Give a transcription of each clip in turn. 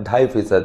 2.5%।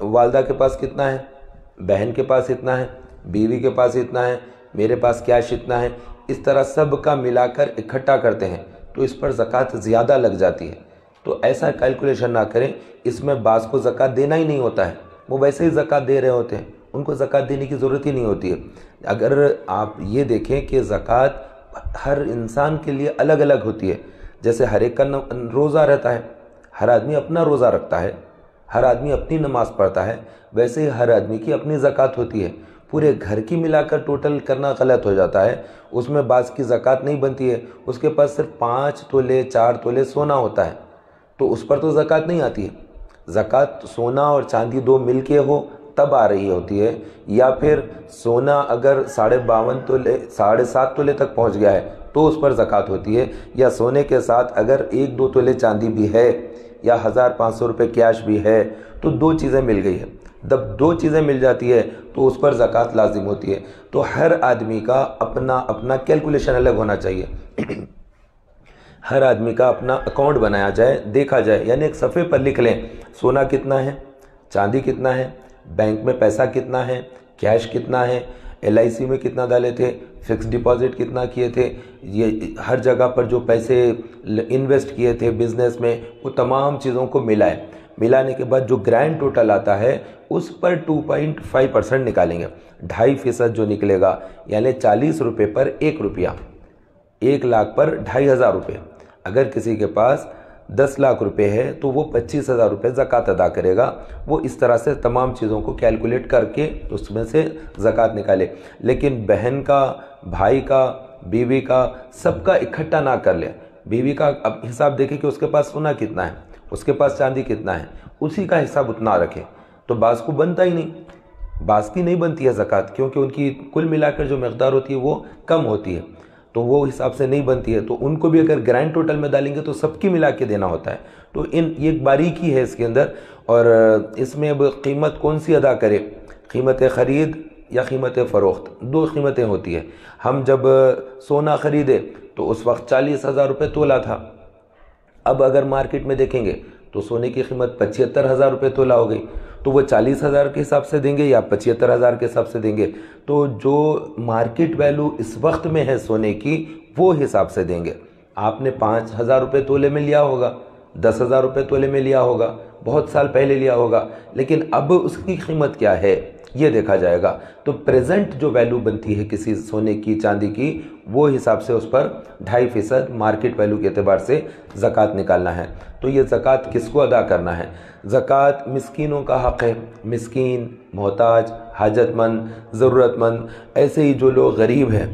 والدہ کے پاس کتنا ہے، بہن کے پاس اتنا ہے، بیوی کے پاس اتنا ہے، میرے پاس کیش اتنا ہے، اس طرح سب کا ملا کر اکٹھا کرتے ہیں تو اس پر زکوٰۃ زیادہ لگ جاتی ہے۔ تو ایسا کیلکولیشن نہ کریں، اس میں بعض کو زکوٰۃ دینا ہی نہیں ہوتا ہے، وہ ویسے ہی زکوٰۃ دے رہے ہوتے ہیں، ان کو زکوٰۃ دینے کی ضرورت ہی نہیں ہوتی ہے۔ اگر آپ یہ دیکھیں کہ زکوٰۃ ہر انسان کے لیے الگ الگ ہوتی ہے، جیسے ہر ایک کا روزہ رہتا ہے، ہر آدمی اپنا روزہ رکھتا ہے، ہر آدمی اپنی نماز پڑھتا ہے، ویسے ہی ہر آدمی کی اپنی زکوٰۃ ہوتی ہے۔ پورے گھر کی ملا کر ٹوٹل کرنا غلط ہو جاتا ہے، اس میں بعض کی زکوٰۃ نہیں بنتی ہے، اس کے پاس صرف 5 تولے 4 تولے سونا ہوتا ہے تو اس پر تو زکوٰۃ نہیں آتی ہے۔ زکوٰۃ سونا اور چاندی 2 مل کے ہو تب آ رہی ہوتی ہے، یا پھر سونا اگر 52.5 تولے 7.5 تولے تک پہنچ گیا ہے تو اس پر زکوٰۃ ہوتی ہے، یا سونے کے ساتھ اگر 1-2 تولے چاندی بھی ہے یا 1500 روپے کیش بھی ہے تو 2 چیزیں مل گئی ہے۔ جب 2 چیزیں مل جاتی ہے تو اس پر زکوٰۃ لازم ہوتی ہے۔ تو ہر آدمی کا اپنا کیلکولیشن الگ ہونا چاہیے، ہر آدمی کا اپنا اکاؤنٹ بنایا جائے، دیکھا جائے، یعنی ایک صفحے پر لکھ لیں سونا کتنا ہے، چاندی کتنا ہے، بینک میں پیسہ کتنا ہے، کیش کتنا ہے، LIC میں کتنا ڈالے تھے، فکس ڈپازٹ کتنا کیے تھے، یہ ہر جگہ پر جو پیسے انویسٹ کیے تھے بزنس میں، وہ تمام چیزوں کو ملانے کے بعد جو گرینڈ ٹوٹل آتا ہے اس پر 2.5% نکالیں گے، 2.5% جو نکلے گا، یعنی 40 روپے پر 1 روپیہ، 1 لاکھ پر 2.5 روپے۔ اگر کسی کے پاس 10 لاکھ روپے ہے تو وہ 25,000 روپے زکوٰۃ ادا کرے گا۔ وہ اس طرح سے تمام چیزوں کو کیلکولیٹ کر کے اس میں سے زکوٰۃ نکالے، لیکن بہن کا، بھائی کا، بیوی کا، سب کا اکٹھا نہ کر لے۔ بیوی کا اب حساب دیکھیں کہ اس کے پاس سونا کتنا ہے، اس کے پاس چاندی کتنا ہے، اسی کا حساب اتنا رکھیں، تو بعض کو بنتا ہی نہیں، بعض کی نہیں بنتی ہے زکوٰۃ، کیونکہ ان کی کل ملا کر جو مقدار ہوتی ہے وہ کم ہوتی ہے، تو وہ حساب سے نہیں بنتی ہے، تو ان کو بھی اگر گرینڈ ٹوٹل میں ڈالیں گے تو سب کی ملا کے دینا ہوتا ہے۔ تو یہ ایک باریکی ہے اس کے اندر، اور اس میں اب قیمت کون سی ادا کرے، قیمت خرید یا قیمت فروخت، 2 قیمتیں ہوتی ہیں۔ ہم جب سونا خریدے تو اس وقت 40,000 روپے تولہ تھا، اب اگر مارکیٹ میں دیکھیں گے تو سونے کی قیمت 75,000 روپے تولہ ہو گئی، تو وہ 40,000 کے حساب سے دیں گے یا 75,000 کے حساب سے دیں گے، تو جو مارکیٹ ویلو اس وقت میں ہے سونے کی وہ حساب سے دیں گے۔ آپ نے 5,000 روپے تولے میں لیا ہوگا، 10,000 روپے تولے میں لیا ہوگا، بہت سال پہلے لیا ہوگا، لیکن اب اس کی قیمت کیا ہے یہ دیکھا جائے گا۔ تو پریزنٹ جو ویلو بنتی ہے کسی سونے کی، چاندی کی، وہ حساب سے اس پر 2.5% مارکیٹ ویلو کے اعتبار سے زکوٰۃ نکالنا ہے۔ تو یہ زکوٰۃ کس کو ادا کرنا ہے؟ زکوٰۃ مسکینوں کا حق ہے، مسکین، محتاج، حاجت مند، ضرورت مند، ایسے ہی جو لوگ غریب ہیں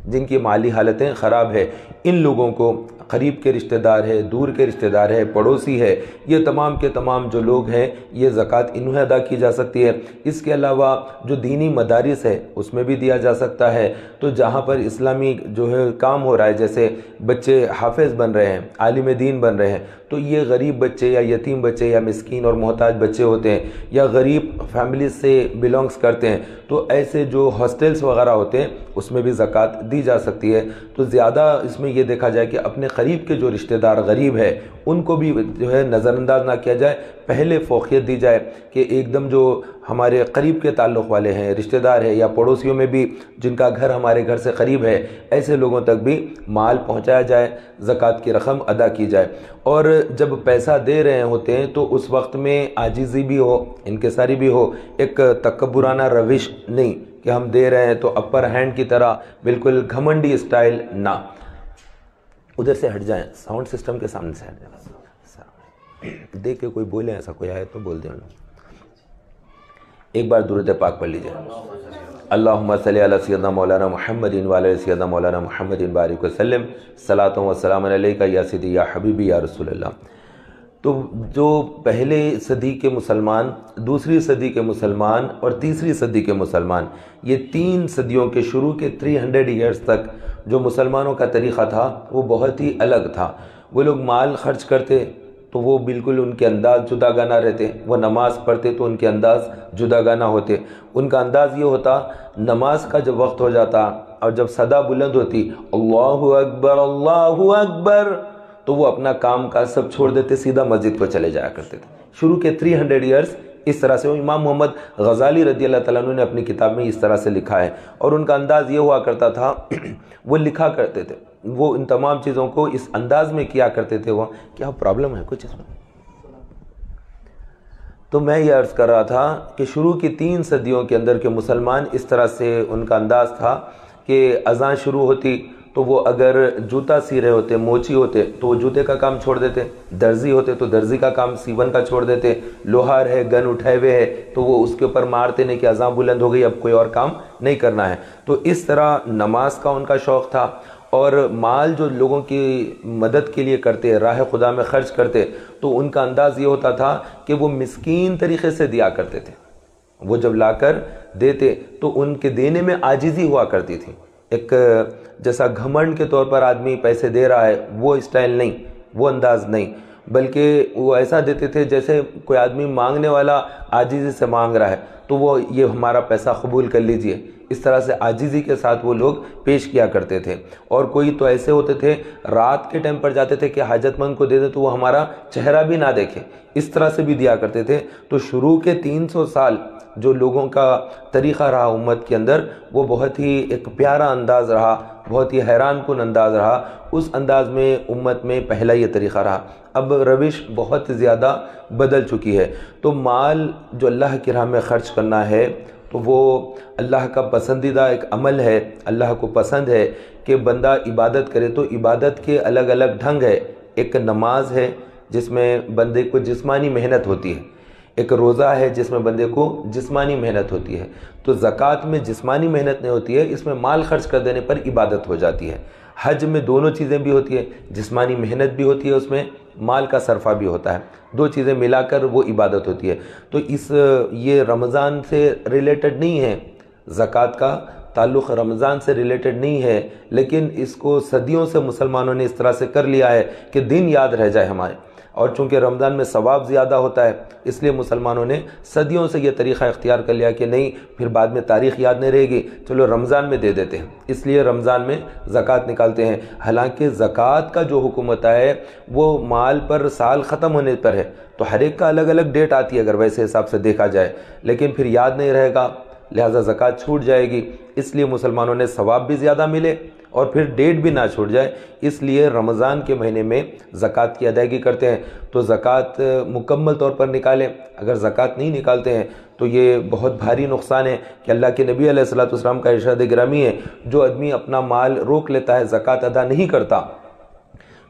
جن کی مالی حالتیں خراب ہے، ان لوگوں کو، قریب کے رشتہ دار ہے، دور کے رشتہ دار ہے، پڑوسی ہے، یہ تمام کے تمام جو لوگ ہیں یہ زکوٰۃ انہیں ادا کی جا سکتی ہے۔ اس کے علاوہ جو دینی مدارس ہے اس میں بھی دیا جا سکتا ہے، تو جہاں پر اسلامی جو ہے کام ہو رہا ہے، جیسے بچے حافظ بن رہے ہیں، عالم دین بن رہے ہیں، تو یہ غریب بچے یا یتیم بچے یا مسکین اور محتاج بچے ہوتے ہیں یا غریب فیملیز سے بلانگز کرتے ہیں، تو ایسے جو ہاسٹلس وغیرہ ہوتے ہیں اس میں بھی زکوٰۃ دی جا سکتی ہے۔ تو زیادہ اس میں یہ دیکھا جائے کہ اپنے قریب کے جو رشتہ دار غریب ہے ان کو بھی جو ہے نظر انداز نہ کیا جائے، پہلے فوقیت دی جائے کہ ایک دم جو ہمارے قریب کے تعلق والے ہیں، رشتہ دار ہیں، یا پڑوسیوں میں بھی جن کا گھر ہمارے گھر سے قریب ہے، ایسے لوگوں تک بھی مال پہنچایا جائے، زکوٰۃ کی رقم ادا کی جائے۔ اور جب پیسہ دے رہے ہوتے ہیں تو اس وقت میں عاجزی بھی ہو، انکساری بھی ہو، ایک تکبرانہ روش نہیں کہ ہم دے رہے ہیں تو اپر ہینڈ کی طرح بالکل گھمنڈی اسٹائل نہ۔ ادھر سے ہٹ جائیں، ساؤنڈ سسٹم کے سامنے سے ہٹ جائیں، دیکھ کے کوئی بولے، ایسا کوئی آئے تو بول دیں۔ ایک بار درود پاک پڑھ لیجئے۔ اللہم صلی علی سیدنا مولانا محمد وعلی سیدنا مولانا محمد بارک وسلم، صلاۃ و سلام علیکہ یا سیدی یا حبیبی یا رسول اللہ۔ تو جو پہلے صدی کے مسلمان، دوسری صدی کے مسلمان اور تیسری صدی کے مسلمان، یہ 3 صدیوں کے شروع کے 300 ایئرز تک جو مسلمانوں کا طریقہ تھا وہ بہت ہی الگ تھا۔ وہ لوگ مال خرچ کرتے تو وہ بالکل ان کے انداز جدا گانا رہتے، وہ نماز پڑھتے تو ان کے انداز جدا گانا ہوتے۔ ان کا انداز یہ ہوتا، نماز کا جب وقت ہو جاتا اور جب صدا بلند ہوتی اللہ اکبر اللہ اکبر، تو وہ اپنا کام کاج سب چھوڑ دیتے، سیدھا مسجد کو چلے جایا کرتے تھے۔ شروع کے 300 ایئرز اس طرح سے امام محمد غزالی رضی اللہ تعالیٰ عنہ نے اپنی کتاب میں اس طرح سے لکھا ہے، اور ان کا انداز یہ ہوا کرتا تھا وہ لکھا کرتے تھے، وہ ان تمام چیزوں کو اس انداز میں کیا کرتے تھے۔ وہ کیا پرابلم ہے کچھ اس میں؟ تو میں یہ عرض کر رہا تھا کہ شروع کی 3 صدیوں کے اندر کے مسلمان اس طرح سے ان کا انداز تھا کہ اذان شروع ہوتی تو وہ اگر جوتا سی رہے ہوتے، موچی ہوتے تو وہ جوتے کا کام چھوڑ دیتے، درزی ہوتے تو درزی کا کام سیون کا چھوڑ دیتے، لوہار ہے گن اٹھائے ہوئے ہے تو وہ اس کے اوپر مارتے نہیں کہ اذان بلند ہو گئی اب کوئی اور کام نہیں کرنا ہے۔ تو اس طرح نماز کا ان کا شوق تھا، اور مال جو لوگوں کی مدد کے لیے کرتے، راہ خدا میں خرچ کرتے، تو ان کا انداز یہ ہوتا تھا کہ وہ مسکین طریقے سے دیا کرتے تھے۔ وہ جب لا کر دیتے تو ان کے دینے میں عاجزی ہوا کرتی تھی، ایک جیسا گھمنڈ کے طور پر آدمی پیسے دے رہا ہے وہ اسٹائل نہیں، وہ انداز نہیں، بلکہ وہ ایسا دیتے تھے جیسے کوئی آدمی مانگنے والا عاجزی سے مانگ رہا ہے تو وہ یہ ہمارا پیسہ قبول کر لیجئے، اس طرح سے عاجزی کے ساتھ وہ لوگ پیش کیا کرتے تھے۔ اور کوئی تو ایسے ہوتے تھے رات کے ٹائم پر جاتے تھے کہ حاجت مند کو دے دیں تو وہ ہمارا چہرہ بھی نہ دیکھے، اس طرح سے بھی دیا کرتے تھے۔ تو شروع کے 300 سال جو لوگوں کا طریقہ رہا امت کے اندر، وہ بہت ہی ایک پیارا انداز رہا، بہت ہی حیران کن انداز رہا۔ اس انداز میں امت میں پہلا یہ طریقہ رہا۔ اب روش بہت زیادہ بدل چکی ہے، تو مال جو اللہ کی راہ میں خرچ کرنا ہے تو وہ اللہ کا پسندیدہ ایک عمل ہے۔ اللہ کو پسند ہے کہ بندہ عبادت کرے، تو عبادت کے الگ الگ ڈھنگ ہے۔ ایک نماز ہے جس میں بندے کو جسمانی محنت ہوتی ہے، ایک روزہ ہے جس میں بندے کو جسمانی محنت ہوتی ہے۔ تو زکوٰۃ میں جسمانی محنت نہیں ہوتی ہے، اس میں مال خرچ کر دینے پر عبادت ہو جاتی ہے۔ حج میں دونوں چیزیں بھی ہوتی ہے، جسمانی محنت بھی ہوتی ہے، اس میں مال کا صرفہ بھی ہوتا ہے، 2 چیزیں ملا کر وہ عبادت ہوتی ہے۔ تو یہ رمضان سے ریلیٹڈ نہیں ہے، زکوٰۃ کا تعلق رمضان سے ریلیٹڈ نہیں ہے، لیکن اس کو صدیوں سے مسلمانوں نے اس طرح سے کر لیا ہے کہ دن یاد رہ جائے ہمارے، اور چونکہ رمضان میں ثواب زیادہ ہوتا ہے اس لیے مسلمانوں نے صدیوں سے یہ طریقہ اختیار کر لیا کہ نہیں پھر بعد میں تاریخ یاد نہیں رہے گی، چلو رمضان میں دے دیتے ہیں، اس لیے رمضان میں زکوٰۃ نکالتے ہیں۔ حالانکہ زکوٰۃ کا جو حکم ہوتا ہے وہ مال پر سال ختم ہونے پر ہے، تو ہر ایک کا الگ الگ ڈیٹ آتی ہے اگر ویسے حساب سے دیکھا جائے، لیکن پھر یاد نہیں رہے گا لہٰذا زکوٰۃ چھوٹ جائے گی، اس لیے مسلمانوں نے ثواب بھی زیادہ ملے اور پھر ڈیٹ بھی نہ چھوٹ جائے، اس لیے رمضان کے مہینے میں زکوٰۃ کی ادائیگی کرتے ہیں۔ تو زکوٰۃ مکمل طور پر نکالیں، اگر زکوٰۃ نہیں نکالتے ہیں تو یہ بہت بھاری نقصان ہے کہ اللہ کے نبی علیہ الصلوۃ والسلام کا ارشاد گرامی ہے، جو آدمی اپنا مال روک لیتا ہے، زکوٰۃ ادا نہیں کرتا،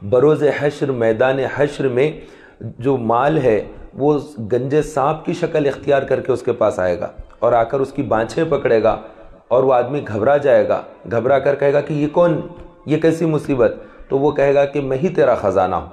بروز حشر میدان حشر میں جو مال ہے وہ گنجے سانپ کی شکل اختیار کر کے اس کے پاس آئے گا اور آ کر اس کی بانچھیں پکڑے گا، اور وہ آدمی گھبرا جائے گا، گھبرا کر کہے گا کہ یہ کون، یہ کیسی مصیبت؟ تو وہ کہے گا کہ میں ہی تیرا خزانہ ہوں،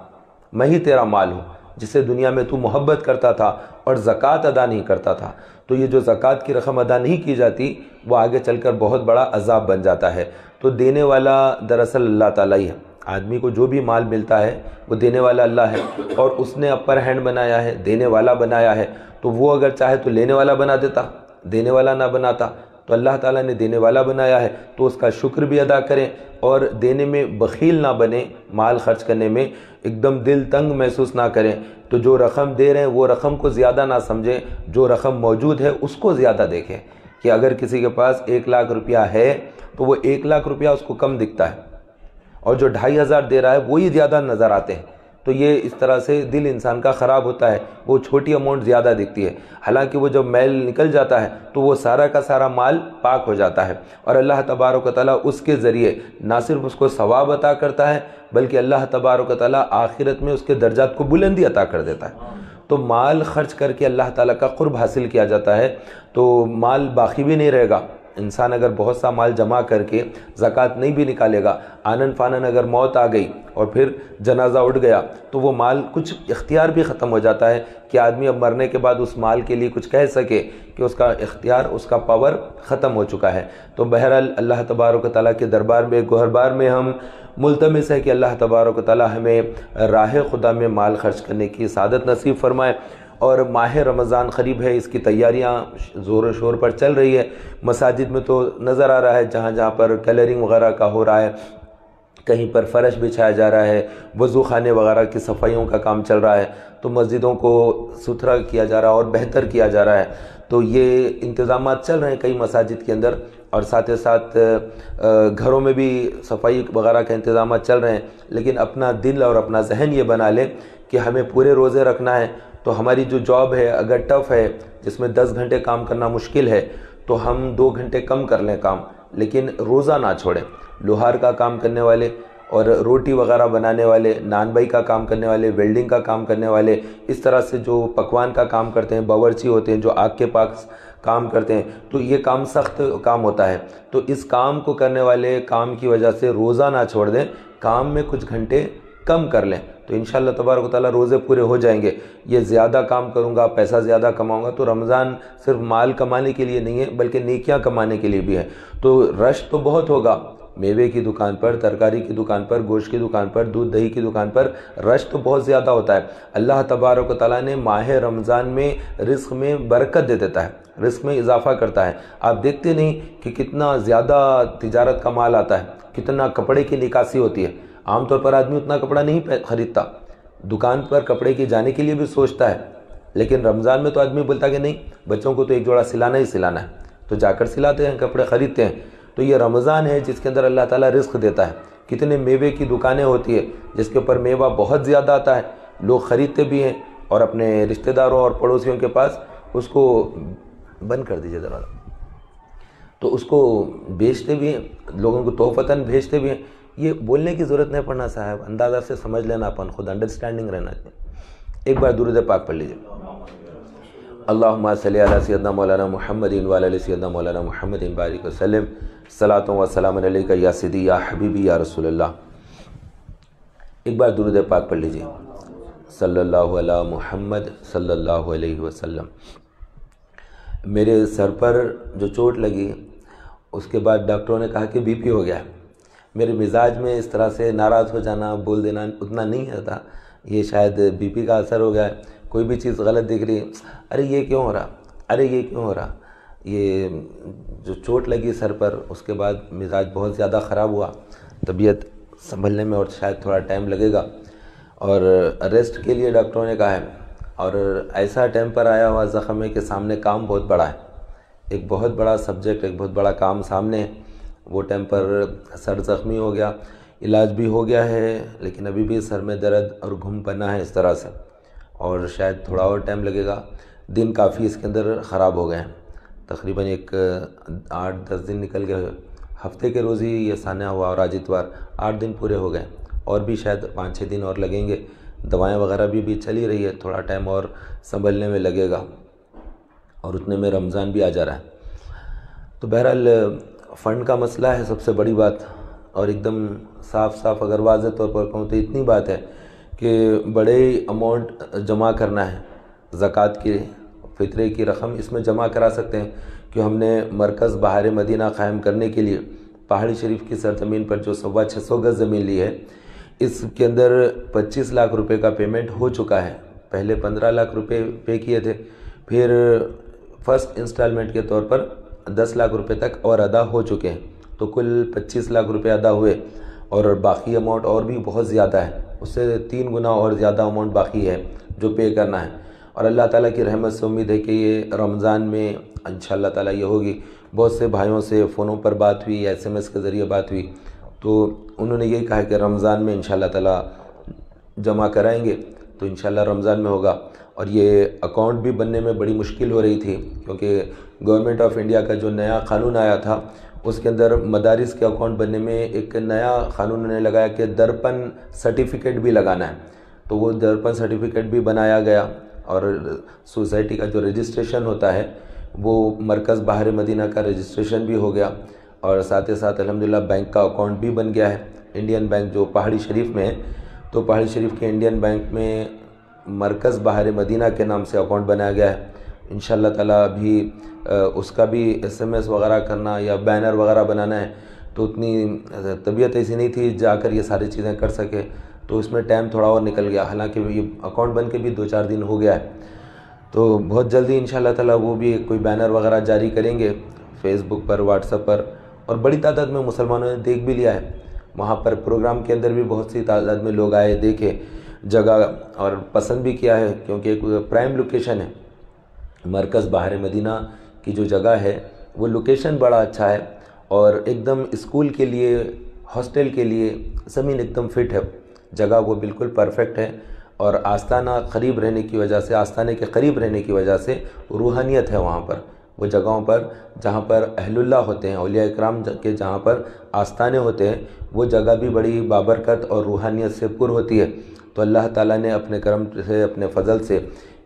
میں ہی تیرا مال ہوں جسے دنیا میں تو محبت کرتا تھا اور زکوٰۃ ادا نہیں کرتا تھا۔ تو یہ جو زکوٰۃ کی رقم ادا نہیں کی جاتی وہ آگے چل کر بہت بڑا عذاب بن جاتا ہے۔ تو دینے والا دراصل اللہ تعالیٰ ہی ہے، آدمی کو جو بھی مال ملتا ہے وہ دینے والا اللہ ہے، اور اس نے اپر ہینڈ بنایا ہے، دینے والا بنایا ہے، تو وہ اگر چاہے تو لینے والا بنا دیتا، دینے والا نہ بناتا، تو اللہ تعالیٰ نے دینے والا بنایا ہے تو اس کا شکر بھی ادا کریں، اور دینے میں بخیل نہ بنیں، مال خرچ کرنے میں ایک دم دل تنگ محسوس نہ کریں۔ تو جو رقم دے رہے ہیں وہ رقم کو زیادہ نہ سمجھیں، جو رقم موجود ہے اس کو زیادہ دیکھیں، کہ اگر کسی کے پاس 1 لاکھ روپیہ ہے تو وہ 1 لاکھ روپیہ اس کو کم دکھتا ہے، اور جو 2500 دے رہا ہے وہی زیادہ نظر آتے ہیں۔ تو یہ اس طرح سے دل انسان کا خراب ہوتا ہے، وہ چھوٹی اماؤنٹ زیادہ دکھتی ہے، حالانکہ وہ جب میل نکل جاتا ہے تو وہ سارا کا سارا مال پاک ہو جاتا ہے، اور اللہ تبارک و تعالیٰ اس کے ذریعے نہ صرف اس کو ثواب عطا کرتا ہے بلکہ اللہ تبارک و تعالیٰ آخرت میں اس کے درجات کو بلندی عطا کر دیتا ہے۔ تو مال خرچ کر کے اللہ تعالیٰ کا قرب حاصل کیا جاتا ہے، تو مال باقی بھی نہیں رہے گا۔ انسان اگر بہت سا مال جمع کر کے زکوٰۃ نہیں بھی نکالے گا، آنن فانن اگر موت آ گئی اور پھر جنازہ اٹھ گیا تو وہ مال کچھ اختیار بھی ختم ہو جاتا ہے کہ آدمی اب مرنے کے بعد اس مال کے لیے کچھ کہہ سکے، کہ اس کا اختیار، اس کا پاور ختم ہو چکا ہے۔ تو بہرحال اللہ تبارک و تعالیٰ کے دربار میں، گہربار میں ہم ملتمس ہے کہ اللہ تبارک و تعالیٰ ہمیں راہ خدا میں مال خرچ کرنے کی سعادت نصیب فرمائے۔ اور ماہ رمضان قریب ہے، اس کی تیاریاں زور و شور پر چل رہی ہے، مساجد میں تو نظر آ رہا ہے جہاں جہاں پر کلرنگ وغیرہ کا ہو رہا ہے، کہیں پر فرش بچھایا جا رہا ہے، وضو خانے وغیرہ کی صفائیوں کا کام چل رہا ہے، تو مسجدوں کو ستھرا کیا جا رہا ہے اور بہتر کیا جا رہا ہے۔ تو یہ انتظامات چل رہے ہیں کئی مساجد کے اندر، اور ساتھ ساتھ گھروں میں بھی صفائی وغیرہ کے انتظامات چل رہے ہیں۔ لیکن اپنا دل اور اپنا ذہن یہ بنا لیں کہ ہمیں پورے روزے رکھنا ہے، تو ہماری جو جاب ہے اگر ٹف ہے، جس میں 10 گھنٹے کام کرنا مشکل ہے، تو ہم 2 گھنٹے کم کر لیں کام، لیکن روزہ نہ چھوڑیں۔ لوہار کا کام کرنے والے اور روٹی وغیرہ بنانے والے، نان بائی کا کام کرنے والے، ویلڈنگ کا کام کرنے والے، اس طرح سے جو پکوان کا کام کرتے ہیں، باورچی ہوتے ہیں جو آگ کے پاس کام کرتے ہیں، تو یہ کام سخت کام ہوتا ہے۔ تو اس کام کو کرنے والے کام کی وجہ سے روزہ نہ چھوڑ دیں، کام میں کچھ گھنٹے کم کر لیں، تو انشاءاللہ تبارک و تعالیٰ روزے پورے ہو جائیں گے۔ یہ زیادہ کام کروں گا، پیسہ زیادہ کماؤں گا، تو رمضان صرف مال کمانے کے لیے نہیں ہے بلکہ نیکیاں کمانے کے لیے بھی ہے۔ تو رش تو بہت ہوگا، میوے کی دکان پر، ترکاری کی دکان پر، گوشت کی دکان پر، دودھ دہی کی دکان پر رش تو بہت زیادہ ہوتا ہے۔ اللہ تبارک و تعالیٰ نے ماہ رمضان میں رزق میں برکت دے دیتا ہے، رزق میں اضافہ کرتا ہے۔ آپ دیکھتے نہیں کہ کتنا زیادہ تجارت کا مال آتا ہے، کتنا کپڑے کی نکاسی ہوتی ہے۔ عام طور پر آدمی اتنا کپڑا نہیں خریدتا، دکان پر کپڑے کے جانے کے لیے بھی سوچتا ہے، لیکن رمضان میں تو آدمی بولتا کہ نہیں، بچوں کو تو ایک جوڑا سلانا ہی سلانا ہے، تو جا کر سلاتے ہیں، کپڑے خریدتے ہیں۔ تو یہ رمضان ہے جس کے اندر اللہ تعالیٰ رزق دیتا ہے۔ کتنے میوے کی دکانیں ہوتی ہے جس کے اوپر میوہ بہت زیادہ آتا ہے، لوگ خریدتے بھی ہیں اور اپنے رشتہ داروں اور پڑوسیوں کے پاس اس کو بند کر دیجیے ذرا، تو اس کو بیچتے بھی ہیں، لوگوں کو تحفتاً بھیجتے بھی ہیں۔ یہ بولنے کی ضرورت نہیں پڑنا صاحب، اندازہ سے سمجھ لینا، اپن خود انڈرسٹینڈنگ رہنا چاہیے۔ ایک بار درود پاک پڑھ لیجیے۔ اللہم صلی علی سیدنا مولانا محمد وعلی آل سیدنا مولانا محمد بارک وسلم، صلاۃ و سلام علیک یا سیدی یا حبیبی یا رسول اللہ۔ ایک بار درود پاک پڑھ لیجیے۔ صلی اللہ علی محمد صلی اللہ علیہ وسلم۔ میرے سر پر جو چوٹ لگی اس کے بعد ڈاکٹروں نے کہا کہ بی پی ہو گیا ہے۔ میرے مزاج میں اس طرح سے ناراض ہو جانا، بول دینا اتنا نہیں ہوتا، یہ شاید بی پی کا اثر ہو گیا ہے۔ کوئی بھی چیز غلط دکھ رہی، ارے یہ کیوں ہو رہا، ارے یہ کیوں ہو رہا۔ یہ جو چوٹ لگی سر پر، اس کے بعد مزاج بہت زیادہ خراب ہوا، طبیعت سنبھلنے میں اور شاید تھوڑا ٹائم لگے گا، اور ریسٹ کے لیے ڈاکٹروں نے کہا ہے۔ اور ایسا ٹائم پر آیا ہوا زخم ہے کہ سامنے کام بہت بڑا ہے، ایک بہت بڑا سبجیکٹ، ایک بہت بڑا کام سامنے ہے۔ وہ ٹائم پر سر زخمی ہو گیا، علاج بھی ہو گیا ہے، لیکن ابھی بھی سر میں درد اور گھم پنا ہے اس طرح سے، اور شاید تھوڑا اور ٹائم لگے گا۔ دن کافی اس کے اندر خراب ہو گئے ہیں، تقریباً ایک 8-10 دن نکل گئے، ہفتے کے روز ہی یہ سانحہ ہوا، اور آج اتوار 8 دن پورے ہو گئے، اور بھی شاید 5-6 دن اور لگیں گے۔ دوائیں وغیرہ بھی چل ہی رہی ہے، تھوڑا ٹائم اور سنبھلنے میں لگے گا، اور اتنے میں رمضان بھی آ جا رہا ہے۔ تو بہرحال فنڈ کا مسئلہ ہے سب سے بڑی بات، اور ایک دم صاف اگر واضح طور پر کہوں تو اتنی بات ہے کہ بڑے اماؤنٹ جمع کرنا ہے، زکوٰۃ کی، فطرے کی رقم اس میں جمع کرا سکتے ہیں، کہ ہم نے مرکز بہار مدینہ قائم کرنے کے لیے پہاڑی شریف کی سرزمین پر جو 650 گز زمین لی ہے، اس کے اندر 25 لاکھ روپے کا پیمنٹ ہو چکا ہے۔ پہلے 15 لاکھ روپے پے کیے تھے، پھر فرسٹ انسٹالمنٹ کے طور پر 10 لاکھ روپے تک اور ادا ہو چکے ہیں، تو کل 25 لاکھ روپے ادا ہوئے، اور باقی اماؤنٹ اور بھی بہت زیادہ ہے، اس سے 3 گنا اور زیادہ اماؤنٹ باقی ہے جو پے کرنا ہے۔ اور اللہ تعالیٰ کی رحمت سے امید ہے کہ یہ رمضان میں انشاءاللہ تعالیٰ یہ ہوگی۔ بہت سے بھائیوں سے فونوں پر بات ہوئی، SMS کے ذریعے بات ہوئی، تو انہوں نے یہی کہا کہ رمضان میں انشاءاللہ تعالیٰ جمع کرائیں گے، تو انشاءاللہ رمضان میں ہوگا۔ اور یہ اکاؤنٹ بھی بننے میں بڑی مشکل ہو رہی تھی، کیونکہ گورنمنٹ آف انڈیا کا جو نیا قانون آیا تھا، اس کے اندر مدارس کے اکاؤنٹ بننے میں ایک نیا قانون نے لگایا کہ درپن سرٹیفکیٹ بھی لگانا ہے، تو وہ درپن سرٹیفکیٹ بھی بنایا گیا، اور سوسائٹی کا جو رجسٹریشن ہوتا ہے وہ مرکز بہار مدینہ کا رجسٹریشن بھی ہو گیا، اور ساتھ ہی ساتھ الحمدللہ بینک کا اکاؤنٹ بھی بن گیا ہے، انڈین بینک جو پہاڑی شریف میں ہے، تو پہاڑی شریف کے انڈین بینک میں مرکز بہار مدینہ کے نام سے اکاؤنٹ بنایا گیا ہے۔ انشاءاللہ تعالیٰ ابھی اس کا بھی SMS وغیرہ کرنا یا بینر وغیرہ بنانا ہے، تو اتنی طبیعت ایسی نہیں تھی جا کر یہ ساری چیزیں کر سکے، تو اس میں ٹائم تھوڑا اور نکل گیا، حالانکہ یہ اکاؤنٹ بن کے بھی 2-4 دن ہو گیا ہے۔ تو بہت جلدی انشاءاللہ تعالیٰ وہ بھی کوئی بینر وغیرہ جاری کریں گے فیس بک پر، واٹس ایپ پر، اور بڑی تعداد میں مسلمانوں نے دیکھ بھی لیا ہے۔ وہاں پر پروگرام کے اندر بھی بہت سی تعداد میں لوگ آئے، دیکھے جگہ اور پسند بھی کیا ہے، کیونکہ ایک پرائم لوکیشن ہے۔ مرکز باہر مدینہ کی جو جگہ ہے وہ لوکیشن بڑا اچھا ہے، اور ایک دم اسکول کے لیے، ہاسٹل کے لیے زمین ایک دم فٹ ہے، جگہ وہ بالکل پرفیکٹ ہے، اور آستانہ قریب رہنے کی وجہ سے، آستانے کے قریب رہنے کی وجہ سے روحانیت ہے وہاں پر۔ وہ جگہوں پر جہاں پر اہل اللہ ہوتے ہیں، اولیاء اکرام کے جہاں پر آستانے ہوتے ہیں، وہ جگہ بھی بڑی بابرکت اور روحانیت سے پر ہوتی ہے۔ تو اللہ تعالیٰ نے اپنے کرم سے، اپنے فضل سے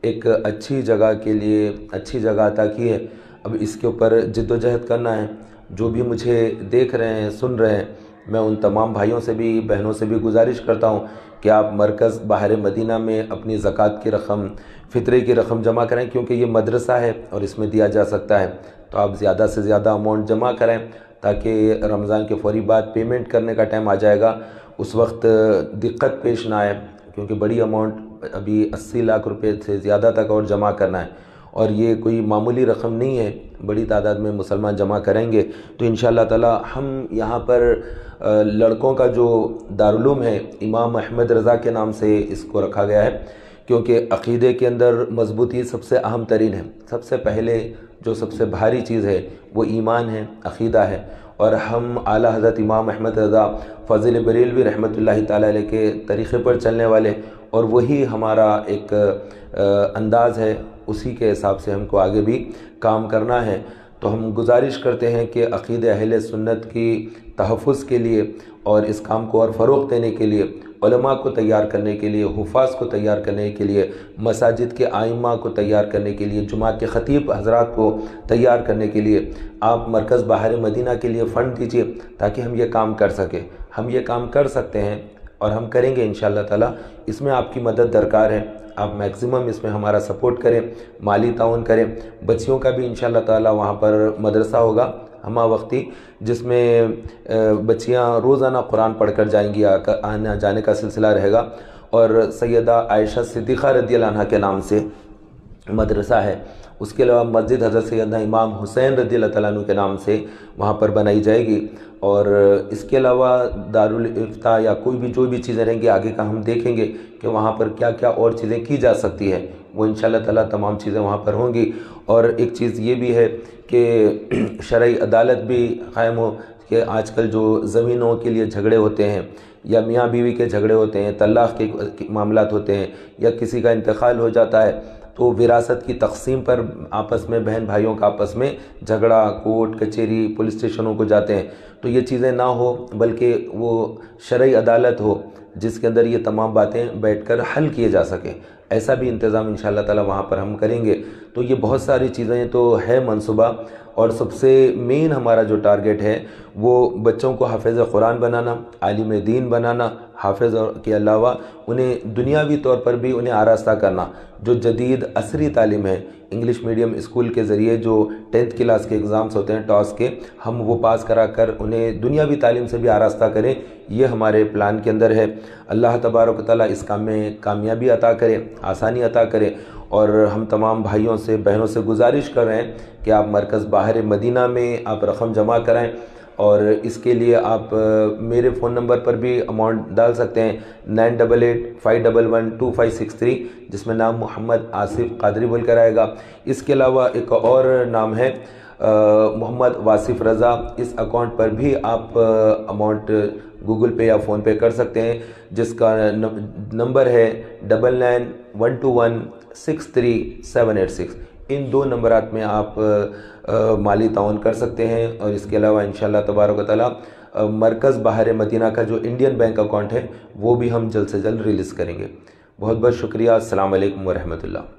ایک اچھی جگہ کے لیے اچھی جگہ عطا کی ہے۔ اب اس کے اوپر جد و جہد کرنا ہے۔ جو بھی مجھے دیکھ رہے ہیں، سن رہے ہیں، میں ان تمام بھائیوں سے بھی، بہنوں سے بھی گزارش کرتا ہوں کہ آپ مرکز باہر مدینہ میں اپنی زکوٰۃ کی رقم، فطرے کی رقم جمع کریں، کیونکہ یہ مدرسہ ہے اور اس میں دیا جا سکتا ہے۔ تو آپ زیادہ سے زیادہ اماؤنٹ جمع کریں، تاکہ رمضان کے فوری بعد پیمنٹ کرنے کا ٹائم آ جائے گا، اس وقت دقت پیش نہ آئے، کیونکہ بڑی اماؤنٹ ابھی 80 لاکھ روپے سے زیادہ تک اور جمع کرنا ہے، اور یہ کوئی معمولی رقم نہیں ہے، بڑی تعداد میں مسلمان جمع کریں گے تو انشاءاللہ تعالی ہم یہاں پر لڑکوں کا جو دارالعلوم ہے، امام احمد رضا کے نام سے اس کو رکھا گیا ہے، کیونکہ عقیدے کے اندر مضبوطی سب سے اہم ترین ہے۔ سب سے پہلے جو سب سے بھاری چیز ہے وہ ایمان ہے، عقیدہ ہے، اور ہم اعلیٰ حضرت امام احمد رضا فاضل بریلوی رحمۃ اللہ تعالیٰ علیہ کے طریقے پر چلنے والے، اور وہی ہمارا ایک انداز ہے، اسی کے حساب سے ہم کو آگے بھی کام کرنا ہے۔ تو ہم گزارش کرتے ہیں کہ عقید اہل سنت کی تحفظ کے لیے اور اس کام کو اور فروغ دینے کے لیے، علماء کو تیار کرنے کے لیے، حفاظ کو تیار کرنے کے لیے، مساجد کے آئمہ کو تیار کرنے کے لیے، جمعہ کے خطیب حضرات کو تیار کرنے کے لیے آپ مرکز باہر مدینہ کے لیے فنڈ دیجیے، تاکہ ہم یہ کام کر سکیں۔ ہم یہ کام کر سکتے ہیں اور ہم کریں گے انشاءاللہ تعالی۔ اس میں آپ کی مدد درکار ہے، آپ میکسیمم اس میں ہمارا سپورٹ کریں، مالی تعاون کریں۔ بچیوں کا بھی انشاءاللہ تعالی وہاں پر مدرسہ ہوگا ہمہ وقتی، جس میں بچیاں روزانہ قرآن پڑھ کر جائیں گی، آنے جانے کا سلسلہ رہے گا، اور سیدہ عائشہ صدیقہ رضی اللہ عنہ کے نام سے مدرسہ ہے۔ اس کے علاوہ مسجد حضرت سیدنا امام حسین رضی اللہ تعالیٰ عنہ کے نام سے وہاں پر بنائی جائے گی، اور اس کے علاوہ دارالافتاء یا کوئی بھی جو بھی چیزیں رہیں گی آگے کا ہم دیکھیں گے کہ وہاں پر کیا کیا اور چیزیں کی جا سکتی ہے، وہ انشاءاللہ تعالیٰ تمام چیزیں وہاں پر ہوں گی۔ اور ایک چیز یہ بھی ہے کہ شرعی عدالت بھی قائم ہو، کہ آج کل جو زمینوں کے لیے جھگڑے ہوتے ہیں، یا میاں بیوی کے جھگڑے ہوتے ہیں، طلاق کے معاملات ہوتے ہیں، یا کسی کا انتقال ہو جاتا ہے، تو وراثت کی تقسیم پر آپس میں بہن بھائیوں کا آپس میں جھگڑا، کورٹ کچہری، پولیس اسٹیشنوں کو جاتے ہیں، تو یہ چیزیں نہ ہو، بلکہ وہ شرعی عدالت ہو جس کے اندر یہ تمام باتیں بیٹھ کر حل کیے جا سکیں۔ ایسا بھی انتظام انشاءاللہ تعالی وہاں پر ہم کریں گے۔ تو یہ بہت ساری چیزیں تو ہے منصوبہ، اور سب سے مین ہمارا جو ٹارگٹ ہے وہ بچوں کو حافظ قرآن بنانا، عالم دین بنانا، حافظ کے علاوہ انہیں دنیاوی طور پر بھی انہیں آراستہ کرنا۔ جو جدید عصری تعلیم ہے، انگلش میڈیم اسکول کے ذریعے جو 10th کلاس کے اگزامز ہوتے ہیں ٹاس کے، ہم وہ پاس کرا کر انہیں دنیاوی تعلیم سے بھی آراستہ کریں، یہ ہمارے پلان کے اندر ہے۔ اللہ تبارک و تعالیٰ اس کام میں کامیابی عطا کرے، آسانی عطا کرے، اور ہم تمام بھائیوں سے، بہنوں سے گزارش کر رہے ہیں کہ آپ مرکز باہر مدینہ میں آپ رقم جمع کرائیں، اور اس کے لیے آپ میرے فون نمبر پر بھی اماؤنٹ ڈال سکتے ہیں، 9885112563، جس میں نام محمد آصف قادری بول کر آئے گا۔ اس کے علاوہ ایک اور نام ہے محمد واصف رضا، اس اکاؤنٹ پر بھی آپ اماؤنٹ گوگل پے یا فون پے کر سکتے ہیں، جس کا نمبر ہے 9912163786۔ ان دو نمبرات میں آپ مالی تعاون کر سکتے ہیں، اور اس کے علاوہ انشاءاللہ تبارک و تعالی مرکز باہر مدینہ کا جو انڈین بینک اکاؤنٹ ہے وہ بھی ہم جلد سے جلد ریلیز کریں گے۔ بہت بہت شکریہ۔ السلام علیکم ورحمۃ اللہ۔